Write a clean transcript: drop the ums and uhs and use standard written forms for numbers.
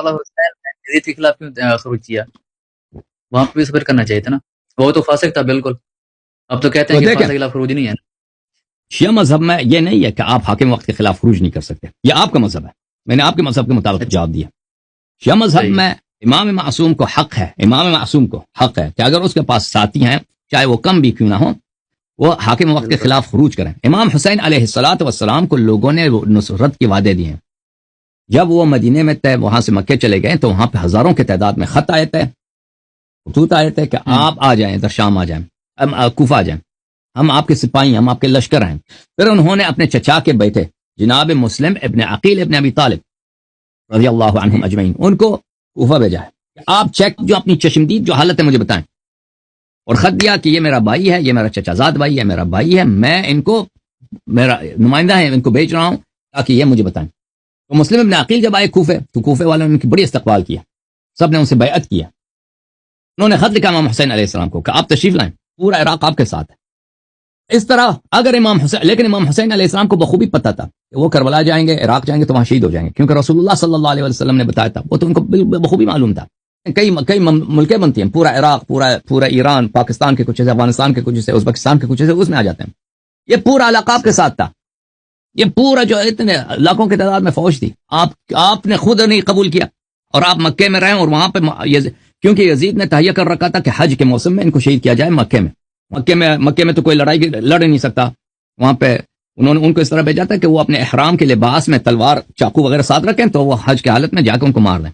مولا حسین نے یزید کے خلاف کیوں خروج کیا؟ وہاں پہ بھی صبر کرنا چاہیے تھا نا، وہ تو فاسق تھا بالکل. اب تو کہتے ہیں کہ فاسق کے خلاف خروج نہیں ہے. شیعہ مذہب میں یہ نہیں ہے کہ آپ حاکم وقت کے خلاف خروج نہیں کر سکتے، یہ آپ کا مذہب ہے، میں نے آپ کے مذہب کے مطابق جواب دیا. شیعہ مذہب میں امام معصوم کو حق ہے، امام معصوم کو حق ہے کہ اگر اس کے پاس ساتھی ہیں چاہے وہ کم بھی کیوں نہ ہو، وہ حاکم وقت کے خلاف خروج کریں. امام حسین علیہ الصلوۃ والسلام کو لوگوں نے نصرت کے وعدے دیے ہیں. جب وہ مدینے میں تھے، وہاں سے مکے چلے گئے، تو وہاں پہ ہزاروں کی تعداد میں خط آئے تھے، خطوط آئے تھے کہ آپ آ جائیں، ادھر شام آ جائیں، کوفہ آ جائیں، ہم آپ کے سپاہی، ہم آپ کے لشکر ہیں. پھر انہوں نے اپنے چچا کے بیٹے جناب مسلم ابن عقیل ابن ابی طالب رضی اللہ عنہم اجمعین ان کو کوفہ بھیجا ہے. آپ چیک جو اپنی چشمدید جو حالت ہے مجھے بتائیں، اور خط دیا کہ یہ میرا بھائی ہے، یہ میرا چچا زاد بھائی ہے، میرا بھائی ہے، میں ان کو میرا نمائندہ ہے، ان کو بھیج رہا ہوں تاکہ یہ مجھے بتائیں. تو مسلم ابن عقیل جب آئے کوفے، تو کوفے والوں نے ان کی بڑی استقبال کیا، سب نے ان سے بیعت کیا. انہوں نے خط لکھا امام حسین علیہ السلام کو کہ آپ تشریف لائیں، پورا عراق آپ کے ساتھ ہے. اس طرح اگر امام حسین، لیکن امام حسین علیہ السلام کو بخوبی پتہ تھا کہ وہ کربلا جائیں گے، عراق جائیں گے تو وہاں شہید ہو جائیں گے، کیونکہ رسول اللہ صلی اللہ علیہ وسلم نے بتایا تھا، وہ تو ان کو بخوبی معلوم تھا. کئی ملکیں بنتی ہیں، پورا عراق، پورا ایران، پاکستان کے کچھ حصے، افغانستان کے کچھ حصے، ازبکستان کے کچھ حصے اس میں آ جاتے ہیں. یہ پورا علاقہ آپ کے ساتھ تھا، یہ پورا جو اتنے لاکھوں کی تعداد میں فوج تھی، آپ نے خود نہیں قبول کیا، اور آپ مکے میں رہیں، اور وہاں پہ کیونکہ یزید نے تہیہ کر رکھا تھا کہ حج کے موسم میں ان کو شہید کیا جائے مکے میں تو کوئی لڑائی لڑ نہیں سکتا. وہاں پہ انہوں نے ان کو اس طرح بھیجا تھا کہ وہ اپنے احرام کے لباس میں تلوار چاقو وغیرہ ساتھ رکھیں، تو وہ حج کی حالت میں جا کے ان کو مار دیں.